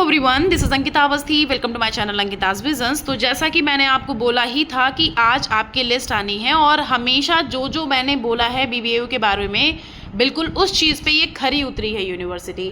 Everyone, this is Ankita Awasthi. Welcome to my channel Ankita's visions. तो जैसा कि मैंने आपको बोला ही था कि आज आपकी लिस्ट आनी है और हमेशा जो मैंने बोला है बीबीएयू के बारे में, बिल्कुल उस चीज़ पे ये खरी उतरी है यूनिवर्सिटी।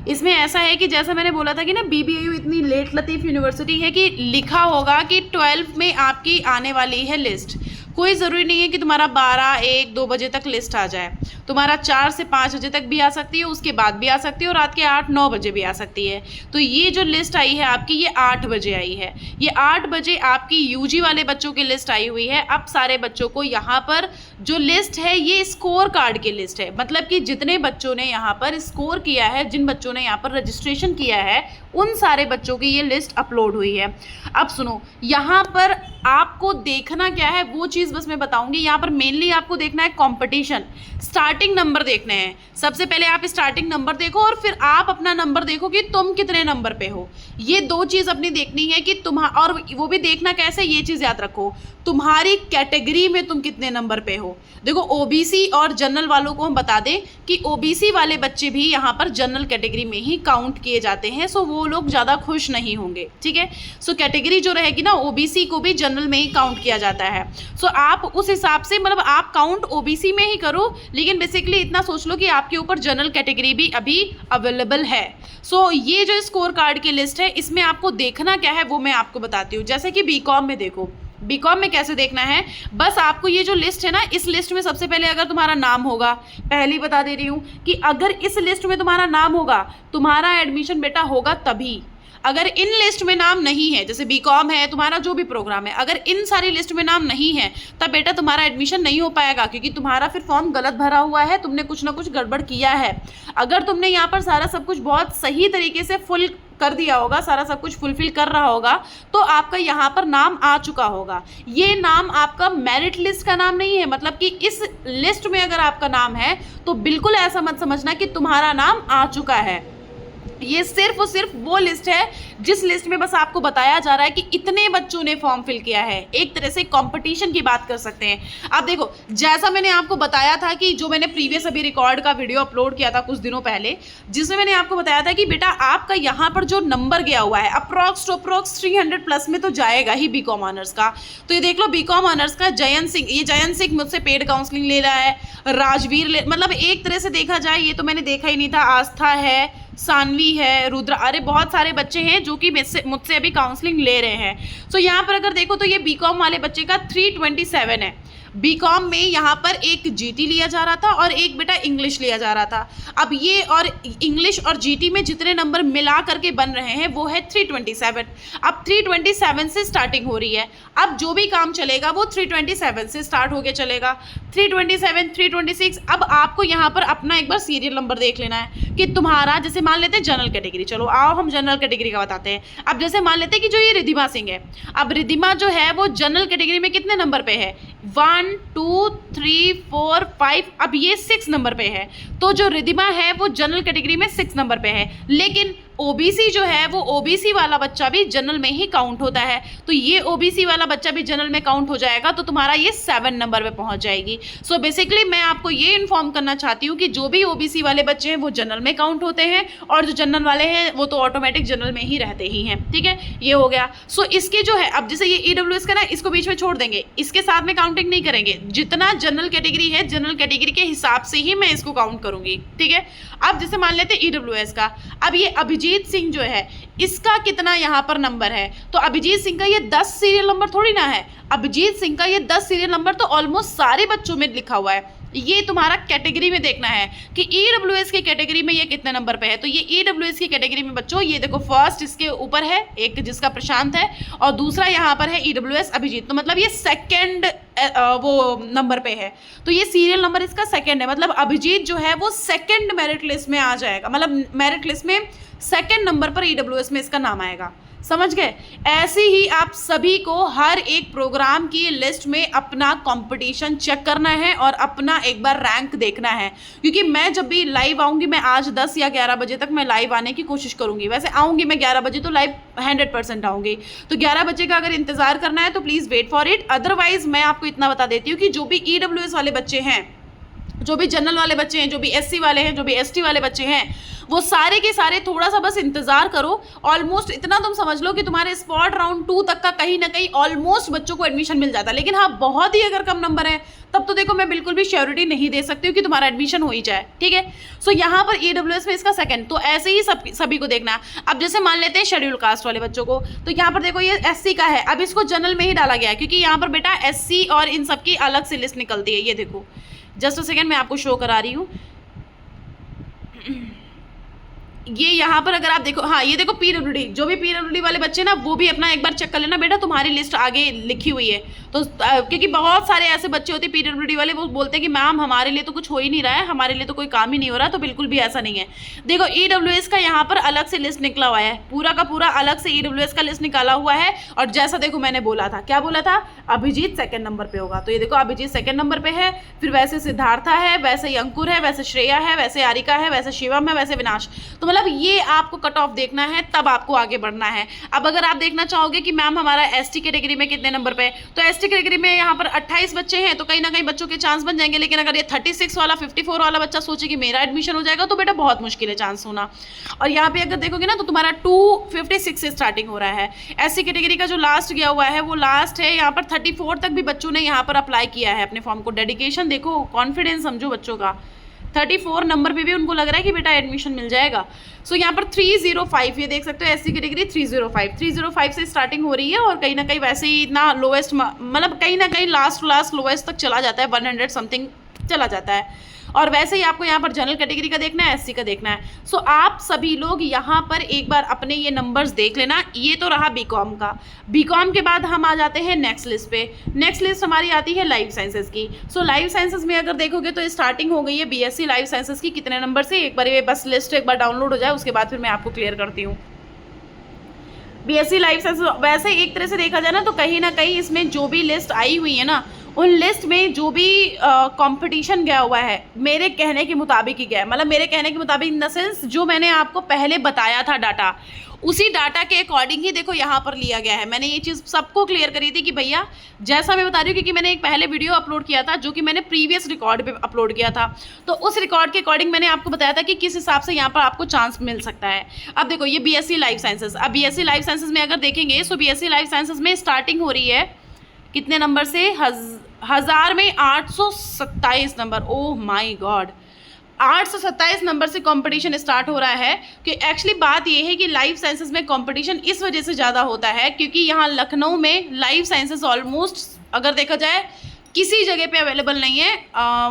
इसमें ऐसा है कि जैसा मैंने बोला था कि ना बीबीएयू इतनी लेट लतीफ़ यूनिवर्सिटी है कि लिखा होगा कि 12 में आपकी आने वाली है लिस्ट। कोई ज़रूरी नहीं है कि तुम्हारा 12, 1, 2 बजे तक लिस्ट आ जाए। तुम्हारा 4 से 5 बजे तक भी आ सकती है, उसके बाद भी आ सकती है और रात के 8, 9 बजे भी आ सकती है। तो ये जो लिस्ट आई है आपकी, ये 8 बजे आई है। ये 8 बजे आपकी यूजी वाले बच्चों की लिस्ट आई हुई है। अब सारे बच्चों को यहाँ पर जो लिस्ट है ये स्कोर कार्ड की लिस्ट है, मतलब कि जितने बच्चों ने यहाँ पर स्कोर किया है, जिन बच्चों ने यहाँ पर रजिस्ट्रेशन किया है, उन सारे बच्चों की ये लिस्ट अपलोड हुई है। अब सुनो, यहाँ पर आपको देखना क्या है वो चीज़ बस मैं बताऊंगी। यहाँ पर मेनली आपको देखना है कंपटीशन, स्टार्टिंग नंबर देखने हैं। सबसे पहले आप स्टार्टिंग नंबर देखो और फिर आप अपना नंबर देखो कि तुम कितने नंबर पे हो। ये दो चीज़ अपनी देखनी है कि और वो भी देखना कैसे, ये चीज़ याद रखो, तुम्हारी कैटेगरी में तुम कितने नंबर पे हो। देखो ओबीसी और जनरल वालों को हम बता दें कि ओबीसी वाले बच्चे भी यहाँ पर जनरल कैटेगरी में ही काउंट किए जाते हैं, सो वो लोग ज़्यादा खुश नहीं होंगे, ठीक है। सो कैटेगरी जो रहेगी ना, ओबीसी को भी जनरल में ही काउंट किया जाता है। सो आप उस हिसाब से, मतलब आप काउंट ओबीसी में ही करो, लेकिन बेसिकली इतना सोच लो कि आपके ऊपर जनरल कैटेगरी भी अभी अवेलेबल है। सो ये जो स्कोर कार्ड की लिस्ट है, इसमें आपको देखना क्या है वो मैं आपको बताती हूँ। जैसे कि बीकॉम में देखो, बीकॉम में कैसे देखना है, बस आपको ये जो लिस्ट है ना, इस लिस्ट में सबसे पहले अगर तुम्हारा नाम होगा, पहली बता दे रही हूँ कि अगर इस लिस्ट में तुम्हारा नाम होगा, तुम्हारा एडमिशन बेटा होगा तभी। अगर इन लिस्ट में नाम नहीं है, जैसे बीकॉम है, तुम्हारा जो भी प्रोग्राम है, अगर इन सारी लिस्ट में नाम नहीं है, तब बेटा तुम्हारा एडमिशन नहीं हो पाएगा, क्योंकि तुम्हारा फिर फॉर्म गलत भरा हुआ है, तुमने कुछ ना कुछ गड़बड़ किया है। अगर तुमने यहाँ पर सारा सब कुछ बहुत सही तरीके से फुल कर दिया होगा, सारा सब कुछ फुलफिल कर रहा होगा, तो आपका यहाँ पर नाम आ चुका होगा। ये नाम आपका मेरिट लिस्ट का नाम नहीं है, मतलब कि इस लिस्ट में अगर आपका नाम है तो बिल्कुल ऐसा मत समझना कि तुम्हारा नाम आ चुका है। ये सिर्फ और सिर्फ वो लिस्ट है जिस लिस्ट में बस आपको बताया जा रहा है कि इतने बच्चों ने फॉर्म फिल किया है। एक तरह से कंपटीशन की बात कर सकते हैं। अब देखो, जैसा मैंने आपको बताया था कि जो मैंने प्रीवियस अभी रिकॉर्ड का वीडियो अपलोड किया था कुछ दिनों पहले, जिसमें मैंने आपको बताया था कि बेटा आपका यहाँ पर जो नंबर गया हुआ है अप्रॉक्स 300 प्लस में तो जाएगा ही बीकॉम ऑनर्स का। तो ये देख लो, बीकॉम ऑनर्स का जयंत सिंह, ये जयंत सिंह मुझसे पेड काउंसलिंग ले रहा है, राजवीर मतलब एक तरह से देखा जाए ये तो मैंने देखा ही नहीं था, आस्था है, सानवी है, रुद्र, अरे बहुत सारे बच्चे हैं जो कि मुझसे अभी काउंसलिंग ले रहे हैं। सो यहाँ पर अगर देखो तो ये बीकॉम वाले बच्चे का 327 है। बीकॉम में यहाँ पर एक जीटी लिया जा रहा था और एक बेटा इंग्लिश लिया जा रहा था। अब ये और इंग्लिश और जीटी में जितने नंबर मिला करके बन रहे हैं वो है 327। अब 327 से स्टार्टिंग हो रही है। अब जो भी काम चलेगा वो 327 से स्टार्ट होके चलेगा, 327, 326। अब आपको यहाँ पर अपना एक बार सीरियल नंबर देख लेना है कि तुम्हारा, जैसे मान लेते हैं जनरल कैटेगरी, चलो आओ हम जनरल कैटेगरी का बताते हैं। अब जैसे मान लेते हैं कि जो ये रिधिमा सिंह है, अब रिधिमा जो है वो जनरल कैटेगरी में कितने नंबर पे है, 1, 2, 3, 4, 5, अब ये 6 नंबर पे है। तो जो रिधिमा है वो जनरल कैटेगरी में 6 नंबर पे है, लेकिन ओबीसी जो है वो ओबीसी वाला बच्चा भी जनरल में ही काउंट होता है। तो ये ओबीसी वाला बच्चा भी जनरल में काउंट हो जाएगा, तो तुम्हारा ये 7 नंबर पे पहुंच जाएगी। सो बेसिकली मैं आपको ये इन्फॉर्म करना चाहती हूँ कि जो भी ओबीसी वाले बच्चे हैं वो जनरल में काउंट होते हैं और जो जनरल वाले हैं वो तो ऑटोमेटिक जनरल में ही रहते ही हैं, ठीक है। ये हो गया। सो इसके जो है, अब जैसे ये ईडब्ल्यूएस का ना, इसको बीच में छोड़ देंगे, इसके साथ में काउंटिंग नहीं करेंगे। जितना जनरल कैटेगरी है, जनरल कैटेगरी के हिसाब से ही मैं इसको काउंट करूंगी, ठीक है। अब जैसे मान लेते हैं ईडब्ल्यूएस का, अब ये अभिजीत सिंह जो है, इसका कितना यहाँ पर नंबर है, तो अभिजीत सिंह का ये 10 सीरियल नंबर थोड़ी ना है, अभिजीत सिंह का ये 10 सीरियल नंबर तो ऑलमोस्ट सारे बच्चों में लिखा हुआ है। ये तुम्हारा कैटेगरी में देखना है कि ईडब्ल्यूएस की कैटेगरी में ये कितने नंबर पे है। तो ये ईडब्ल्यूएस की कैटेगरी में बच्चों, ये देखो फर्स्ट इसके ऊपर है एक जिसका प्रशांत है और दूसरा यहाँ पर है ईडब्ल्यूएस अभिजीत, तो मतलब ये सेकंड वो नंबर पे है। तो ये सीरियल नंबर इसका सेकंड है, मतलब अभिजीत जो है वो सेकंड मेरिट लिस्ट में आ जाएगा, मतलब मेरिट लिस्ट में सेकंड नंबर पर ईडब्ल्यूएस में इसका नाम आएगा। समझ गए। ऐसे ही आप सभी को हर एक प्रोग्राम की लिस्ट में अपना कंपटीशन चेक करना है और अपना एक बार रैंक देखना है, क्योंकि मैं जब भी लाइव आऊँगी, मैं आज 10 या 11 बजे तक मैं लाइव आने की कोशिश करूँगी। वैसे आऊँगी मैं 11 बजे तो लाइव 100% आऊँगी, तो 11 बजे का अगर इंतज़ार करना है तो please wait for it. Otherwise मैं आपको इतना बता देती हूँ कि जो भी EWS वाले बच्चे हैं, जो भी जनरल वाले बच्चे हैं, जो भी एससी वाले हैं, जो भी एसटी वाले बच्चे हैं, वो सारे के सारे थोड़ा सा बस इंतजार करो। ऑलमोस्ट इतना तुम समझ लो कि तुम्हारे स्पॉट राउंड 2 तक का कहीं ना कहीं ऑलमोस्ट बच्चों को एडमिशन मिल जाता है। लेकिन हाँ, बहुत ही अगर कम नंबर है तब तो देखो मैं बिल्कुल भी श्योरिटी नहीं दे सकती हूँ कि तुम्हारा एडमिशन हो ही जाए, ठीक है। सो यहाँ पर EWS में इसका सेकंड, तो ऐसे ही सभी को देखना है। अब जैसे मान लेते हैं शेड्यूल कास्ट वाले बच्चों को, तो यहाँ पर देखो ये SC का है, अब इसको जनरल में ही डाला गया है क्योंकि यहाँ पर बेटा SC और इन सब की अलग से लिस्ट निकलती है। ये देखो जस्ट अ सेकेंड, मैं आपको शो करा रही हूँ। ये यहाँ पर अगर आप देखो, हाँ ये देखो PWD, जो भी PWD वाले बच्चे ना वो भी अपना एक बार चेक कर लेना बेटा, तुम्हारी लिस्ट आगे लिखी हुई है। तो क्योंकि बहुत सारे ऐसे बच्चे होते हैं PWD वाले, वो बोलते हैं कि मैम हमारे लिए तो कुछ हो ही नहीं रहा है, हमारे लिए तो कोई काम ही नहीं हो रहा। तो बिल्कुल भी ऐसा नहीं है। देखो EWS का यहाँ पर अलग से लिस्ट निकला हुआ है, पूरा का पूरा अलग से EWS का लिस्ट निकाला हुआ है। और जैसा देखो मैंने बोला था, क्या बोला था, अभिजीत सेकेंड नंबर पे होगा। तो ये देखो अभिजीत सेकेंड नंबर पे है, फिर वैसे सिद्धार्था है, वैसे ही अंकुर है, वैसे श्रेया है, वैसे आरिका है, वैसे शिवम है, वैसे विनाश। तो मतलब ये आपको कट ऑफ देखना है, तब आपको आगे बढ़ना है। अब अगर आप देखना चाहोगे कि मैम हमारा ST कैटेगरी में कितने नंबर पे, तो ST कैटेगरी में यहाँ पर 28 बच्चे हैं, तो कहीं ना कहीं बच्चों के चांस बन जाएंगे। लेकिन अगर ये 36 वाला 54 वाला बच्चा सोचे कि मेरा एडमिशन हो जाएगा, तो बेटा बहुत मुश्किल है चांस होना। और यहाँ पे अगर देखोगे ना तो तुम्हारा 256 से स्टार्टिंग हो रहा है। SC कैटेगरी का जो लास्ट गया हुआ है वो लास्ट है, यहाँ पर 34 तक भी बच्चों ने यहाँ पर अप्लाई किया है अपने फॉर्म को। डेडिकेशन देखो, कॉन्फिडेंस समझो बच्चों का। 34 नंबर पे भी उनको लग रहा है कि बेटा एडमिशन मिल जाएगा। सो यहाँ पर 305, ये देख सकते हो SC कैटेगरी 305 से स्टार्टिंग हो रही है। और कहीं ना कहीं वैसे ही इतना लोएस्ट, मतलब कहीं ना कहीं लास्ट लोएस्ट तक चला जाता है, 100 समथिंग चला जाता है। और वैसे ही आपको यहाँ पर जनरल कैटेगरी का देखना है, SC का देखना है। सो आप सभी लोग यहाँ पर एक बार अपने ये नंबर्स देख लेना। ये तो रहा बीकॉम का। बीकॉम के बाद हम आ जाते हैं नेक्स्ट लिस्ट पे। नेक्स्ट लिस्ट हमारी आती है लाइफ साइंसेज की। सो लाइफ साइंसेज में अगर देखोगे तो स्टार्टिंग हो गई है BSc लाइफ साइंसेज की। कितने नंबर से, एक बार ये बस लिस्ट एक बार डाउनलोड हो जाए, उसके बाद फिर मैं आपको क्लियर करती हूँ। BSc लाइफ साइंसेज वैसे एक तरह से देखा जाए ना तो कहीं ना कहीं इसमें जो भी लिस्ट आई हुई है ना, उन लिस्ट में जो भी कंपटीशन गया हुआ है मेरे कहने के मुताबिक ही गया है। मतलब मेरे कहने के मुताबिक इन द सेंस जो मैंने आपको पहले बताया था डाटा, उसी डाटा के अकॉर्डिंग ही देखो यहाँ पर लिया गया है। मैंने ये चीज़ सबको क्लियर करी थी कि भैया जैसा मैं बता रही हूँ, क्योंकि मैंने एक पहले वीडियो अपलोड किया था जो कि मैंने प्रीवियस रिकॉर्ड पे अपलोड किया था। तो उस रिकॉर्ड के अकॉर्डिंग मैंने आपको बताया था कि किस हिसाब से यहाँ पर आपको चांस मिल सकता है। अब देखो ये BSc लाइफ साइंसेज, अब BSc लाइफ साइंसेज में अगर देखेंगे सो BSc लाइफ साइंसेज में स्टार्टिंग हो रही है कितने नंबर से, 1000 में 827 number. Oh my God, 827 number से कंपटीशन स्टार्ट हो रहा है। कि एक्चुअली बात यह है कि लाइफ साइंसेज में कंपटीशन इस वजह से ज़्यादा होता है क्योंकि यहाँ लखनऊ में लाइफ साइंसेज ऑलमोस्ट अगर देखा जाए किसी जगह पे अवेलेबल नहीं है,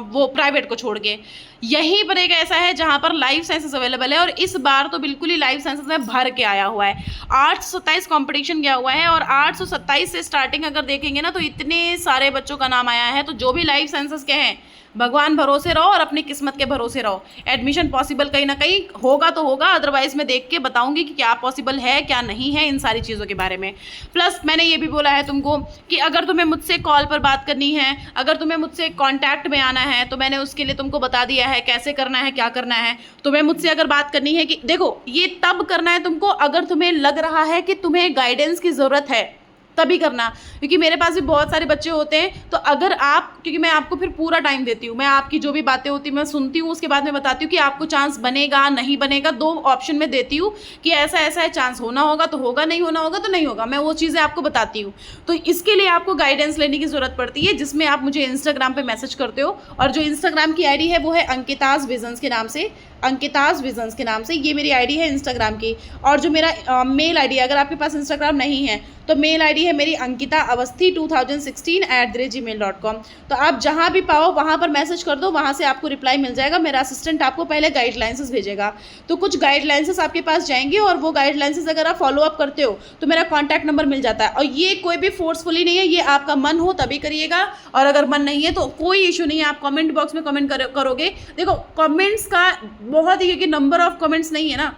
वो प्राइवेट को छोड़ के। यहीं पर एक ऐसा है जहाँ पर लाइफ साइंसेज अवेलेबल है और इस बार तो बिल्कुल ही लाइफ साइंसेज में भर के आया हुआ है। 827 कंपटीशन गया हुआ है और 827 से स्टार्टिंग अगर देखेंगे ना तो इतने सारे बच्चों का नाम आया है। तो जो भी लाइफ साइंसेज के हैं, भगवान भरोसे रहो और अपनी किस्मत के भरोसे रहो। एडमिशन पॉसिबल कहीं ना कहीं होगा तो होगा, अदरवाइज मैं देख के बताऊंगी कि क्या पॉसिबल है क्या नहीं है, इन सारी चीज़ों के बारे में। प्लस मैंने ये भी बोला है तुमको कि अगर तुम्हें मुझसे कॉल पर बात करनी है, अगर तुम्हें मुझसे कॉन्टैक्ट में आना है, तो मैंने उसके लिए तुमको बता दिया है कैसे करना है, क्या करना है। तुम्हें मुझसे अगर बात करनी है कि देखो ये तब करना है तुमको अगर तुम्हें लग रहा है कि तुम्हें गाइडेंस की ज़रूरत है, तभी करना। क्योंकि मेरे पास भी बहुत सारे बच्चे होते हैं, तो अगर आप, क्योंकि मैं आपको फिर पूरा टाइम देती हूँ, मैं आपकी जो भी बातें होती हैं मैं सुनती हूँ, उसके बाद मैं बताती हूँ कि आपको चांस बनेगा नहीं बनेगा। 2 ऑप्शन में देती हूँ कि ऐसा ऐसा है, चांस होना होगा तो होगा, नहीं होना होगा तो नहीं होगा। मैं वो चीज़ें आपको बताती हूँ। तो इसके लिए आपको गाइडेंस लेने की ज़रूरत पड़ती है, जिसमें आप मुझे इंस्टाग्राम पर मैसेज करते हो। और जो इंस्टाग्राम की ID है वो है अंकिताज विजन्स के नाम से, अंकिताज विजन्स के नाम से ये मेरी ID है इंस्टाग्राम की। और जो मेरा मेल ID, अगर आपके पास इंस्टाग्राम नहीं है तो मेल ID है मेरी अंकिता अवस्थी 2016@gmail.com। तो आप जहाँ भी पाओ वहाँ पर मैसेज कर दो, वहाँ से आपको रिप्लाई मिल जाएगा। मेरा असिस्टेंट आपको पहले गाइडलाइंसेस भेजेगा, तो कुछ गाइडलाइंसेस आपके पास जाएंगे और वो गाइडलाइंसेस अगर आप फॉलो अप करते हो तो मेरा कॉन्टैक्ट नंबर मिल जाता है। और ये कोई भी फोर्सफुली नहीं है, ये आपका मन हो तभी करिएगा, और अगर मन नहीं है तो कोई इशू नहीं है। आप कमेंट बॉक्स में कमेंट करोगे। देखो कमेंट्स का बहुत ही, क्योंकि नंबर ऑफ कमेंट्स नहीं है ना,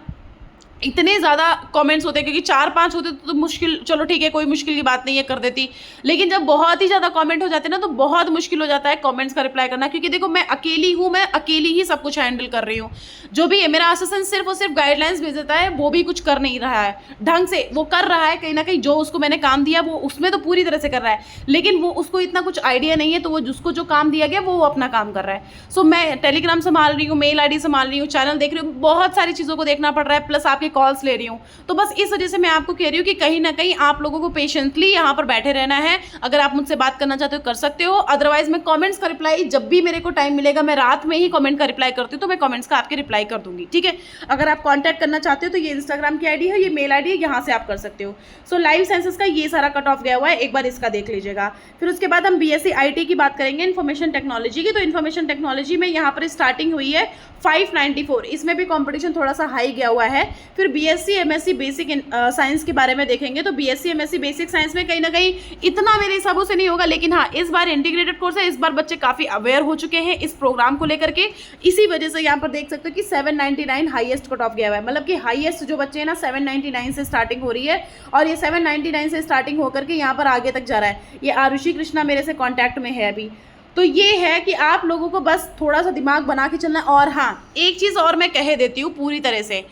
इतने ज़्यादा कमेंट्स होते हैं, क्योंकि 4-5 होते तो मुश्किल, चलो ठीक है, कोई मुश्किल की बात नहीं है, कर देती। लेकिन जब बहुत ही ज़्यादा कमेंट हो जाते हैं ना, तो बहुत मुश्किल हो जाता है कमेंट्स का रिप्लाई करना, क्योंकि देखो मैं अकेली हूँ, मैं अकेली ही सब कुछ हैंडल कर रही हूँ। जो भी है मेरा असिस्टेंट सिर्फ और सिर्फ गाइडलाइंस भेज देता है, वो भी कुछ कर नहीं रहा है ढंग से। वो कर रहा है कहीं ना कहीं, जो उसको मैंने काम दिया वो उसमें तो पूरी तरह से कर रहा है, लेकिन वो उसको इतना कुछ आइडिया नहीं है, तो वो जिसको जो काम दिया गया वो अपना काम कर रहा है। सो मैं टेलीग्राम संभाल रही हूँ, मेल ID संभाल रही हूँ, चैनल देख रही हूँ, बहुत सारी चीज़ों को देखना पड़ रहा है, प्लस आपके कॉल्स ले रही हूँ। तो बस इस वजह से मैं आपको कह रही हूँ कि कहीं ना कहीं आप लोगों को पेशेंटली यहाँ पर बैठे रहना है। अगर आप मुझसे बात करना चाहते हो कर सकते हो, अदरवाइज मैं कमेंट्स का रिप्लाई जब भी मेरे को टाइम मिलेगा, मैं रात में ही कमेंट का रिप्लाई करती हूँ, तो मैं कमेंट्स का आपके रिप्लाई कर दूंगी, ठीक है। अगर आप कॉन्टैक्ट करना चाहते हो तो ये इंस्टाग्राम की ID है, ये मेल ID है, यहाँ से आप कर सकते हो। सो लाइव सेंसस का ये सारा कट ऑफ गया हुआ है, एक बार इसका देख लीजिएगा। फिर उसके बाद हम BSc IT की बात करेंगे, इन्फॉर्मेशन टेक्नोलॉजी की। तो इन्फॉर्मेशन टेक्नोलॉजी में यहाँ पर स्टार्टिंग हुई है 594, इसमें भी कॉम्पिटिशन थोड़ा सा हाई गया हुआ है। फिर BSc MSc बेसिक साइंस के बारे में देखेंगे, तो BSc MSc बेसिक साइंस में कहीं ना कहीं इतना मेरे हिसाबों से नहीं होगा, लेकिन हाँ इस बार इंटीग्रेटेड कोर्स है, इस बार बच्चे काफ़ी अवेयर हो चुके हैं इस प्रोग्राम को लेकर के। इसी वजह से यहाँ पर देख सकते हो कि 799 हाईएस्ट कट ऑफ गया हुआ है, मतलब कि हाईएस्ट जो बच्चे हैं ना 799 से स्टार्टिंग हो रही है, और ये 799 से स्टार्टिंग होकर के यहाँ पर आगे तक जा रहा है। ये आरुषि कृष्णा मेरे से कॉन्टैक्ट में है अभी। तो ये है कि आप लोगों को बस थोड़ा सा दिमाग बना के चलना है। और हाँ, एक चीज़ और मैं कह देती हूँ पूरी तरह से,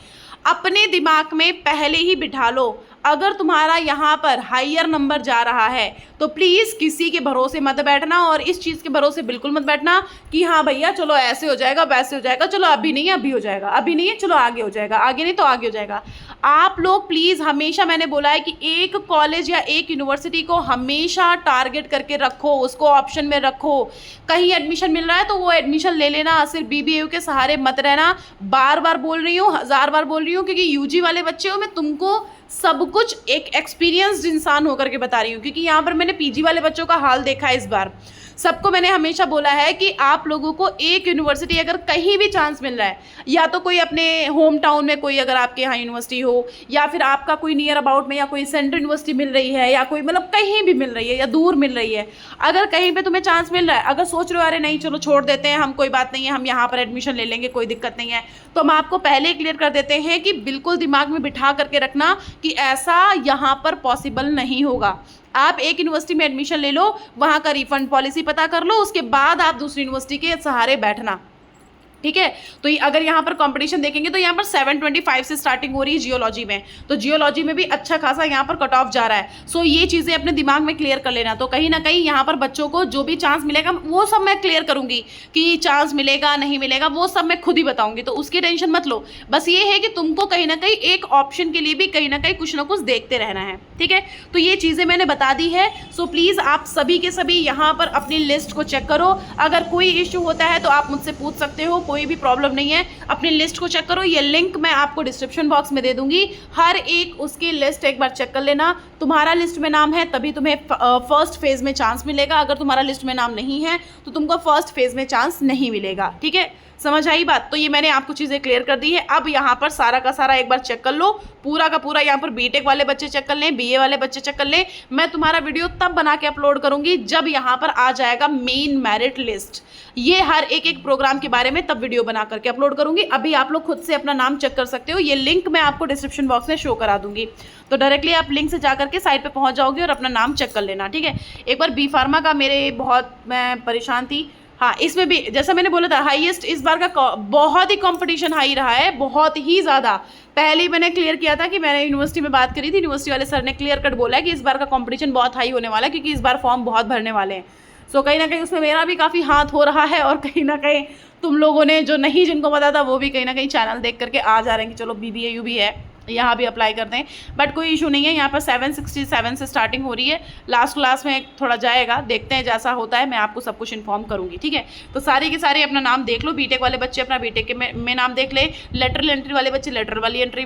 अपने दिमाग में पहले ही बिठा लो, अगर तुम्हारा यहाँ पर हायर नंबर जा रहा है तो प्लीज़ किसी के भरोसे मत बैठना, और इस चीज़ के भरोसे बिल्कुल मत बैठना कि हाँ भैया चलो ऐसे हो जाएगा वैसे हो जाएगा, चलो अभी नहीं है अभी हो जाएगा, अभी नहीं है चलो आगे हो जाएगा, आगे नहीं तो आगे हो जाएगा। आप लोग प्लीज़, हमेशा मैंने बोला है कि एक कॉलेज या एक यूनिवर्सिटी को हमेशा टारगेट करके रखो, उसको ऑप्शन में रखो। कहीं एडमिशन मिल रहा है तो वो एडमिशन ले लेना, सिर्फ BBAU के सहारे मत रहना। बार बार बोल रही हूँ, 1000 बार बोल रही हूँ, क्योंकि UG वाले बच्चे हो, मैं तुमको सब कुछ एक एक्सपीरियंस्ड इंसान होकर के बता रही हूँ, क्योंकि यहाँ पर मैंने PG वाले बच्चों का हाल देखा है इस बार। सबको मैंने हमेशा बोला है कि आप लोगों को एक यूनिवर्सिटी अगर कहीं भी चांस मिल रहा है, या तो कोई अपने होम टाउन में कोई अगर आपके यहाँ यूनिवर्सिटी हो, या फिर आपका कोई नियर अबाउट में या कोई सेंट्रल यूनिवर्सिटी मिल रही है, या कोई मतलब कहीं भी मिल रही है या दूर मिल रही है, अगर कहीं पे तुम्हें चांस मिल रहा है, अगर सोच रहे हो अरे नहीं चलो छोड़ देते हैं हम, कोई बात नहीं है, हम यहाँ पर एडमिशन ले लेंगे, कोई दिक्कत नहीं है, तो हम आपको पहले ही क्लियर कर देते हैं कि बिल्कुल दिमाग में बिठा करके रखना कि ऐसा यहाँ पर पॉसिबल नहीं होगा। आप एक यूनिवर्सिटी में एडमिशन ले लो, वहाँ का रिफंड पॉलिसी पता कर लो, उसके बाद आप दूसरी यूनिवर्सिटी के सहारे बैठना, ठीक है। तो अगर यहाँ पर कंपटीशन देखेंगे तो यहाँ पर 725 से स्टार्टिंग हो रही है जियोलॉजी में, तो जियोलॉजी में भी अच्छा खासा यहाँ पर कट ऑफ जा रहा है। सो ये चीज़ें अपने दिमाग में क्लियर कर लेना। तो कहीं ना कहीं यहाँ पर बच्चों को जो भी चांस मिलेगा वो सब मैं क्लियर करूँगी, कि चांस मिलेगा नहीं मिलेगा वो सब मैं खुद ही बताऊँगी, तो उसकी टेंशन मत लो। बस ये है कि तुमको कहीं ना कहीं एक ऑप्शन के लिए भी कहीं ना कहीं कुछ ना कुछ देखते रहना है, ठीक है। तो ये चीज़ें मैंने बता दी है। सो प्लीज़ आप सभी के सभी यहाँ पर अपनी लिस्ट को चेक करो, अगर कोई इश्यू होता है तो आप मुझसे पूछ सकते हो, कोई भी प्रॉब्लम नहीं है। अपनी लिस्ट को चेक करो, ये लिंक मैं आपको डिस्क्रिप्शन बॉक्स में दे दूंगी, हर एक उसकी लिस्ट एक बार चेक कर लेना। तुम्हारा लिस्ट में नाम है तभी तुम्हें फर्स्ट फेज में चांस मिलेगा, अगर तुम्हारा लिस्ट में नाम नहीं है तो तुमको फर्स्ट फेज में चांस नहीं मिलेगा, ठीक है। समझ आई बात? तो ये मैंने आपको चीज़ें क्लियर कर दी है। अब यहाँ पर सारा का सारा एक बार चेक कर लो, पूरा का पूरा यहाँ पर बीटेक वाले बच्चे चेक कर लें, BA वाले बच्चे चेक कर लें। मैं तुम्हारा वीडियो तब बना के अपलोड करूँगी जब यहाँ पर आ जाएगा मेन मेरिट लिस्ट, ये हर एक एक प्रोग्राम के बारे में तब वीडियो बना करके अपलोड करूँगी। अभी आप लोग खुद से अपना नाम चेक कर सकते हो, ये लिंक मैं आपको डिस्क्रिप्शन बॉक्स में शो करा दूँगी, तो डायरेक्टली आप लिंक से जा करके साइट पर पहुँच जाओगे और अपना नाम चेक कर लेना, ठीक है। एक बार B फार्मा का मेरे बहुत मैं परेशान थी, हाँ इसमें भी जैसा मैंने बोला था हाईएस्ट इस बार का बहुत ही कंपटीशन हाई रहा है, बहुत ही ज़्यादा। पहले ही मैंने क्लियर किया था कि मैंने यूनिवर्सिटी में बात करी थी, यूनिवर्सिटी वाले सर ने क्लियर कट बोला है कि इस बार का कंपटीशन बहुत हाई होने वाला है, क्योंकि इस बार फॉर्म बहुत भरने वाले हैं। सो कहीं ना कहीं उसमें मेरा भी काफ़ी हाथ हो रहा है, और कहीं ना कहीं तुम लोगों ने जो नहीं जिनको पता था वो भी कहीं ना कहीं चैनल देख करके आ जा रहे हैं कि चलो BBAU भी है, यहाँ भी अप्लाई करते हैं। बट कोई इशू नहीं है, यहाँ पर 767 से स्टार्टिंग हो रही है, लास्ट क्लास में थोड़ा जाएगा, देखते हैं जैसा होता है मैं आपको सब कुछ इन्फॉर्म करूँगी, ठीक है। तो सारे के सारे अपना नाम देख लो, बीटेक वाले बच्चे अपना बीटेक के में नाम देख लें, लेटरल एंट्री वाले बच्चे लेटरल वाली एंट्री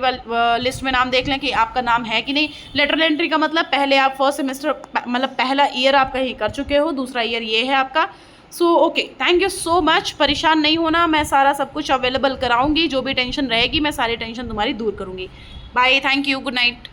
लिस्ट में नाम देख लें कि आपका नाम है कि नहीं। लेटरल एंट्री का मतलब पहले आप फर्स्ट सेमेस्टर मतलब पहला ईयर आप कहीं कर चुके हो, दूसरा ईयर ये है आपका। So okay, thank you so much. परेशान नहीं होना, मैं सारा सब कुछ अवेलेबल कराऊंगी, जो भी टेंशन रहेगी मैं सारी टेंशन तुम्हारी दूर करूंगी। Bye, thank you, good night.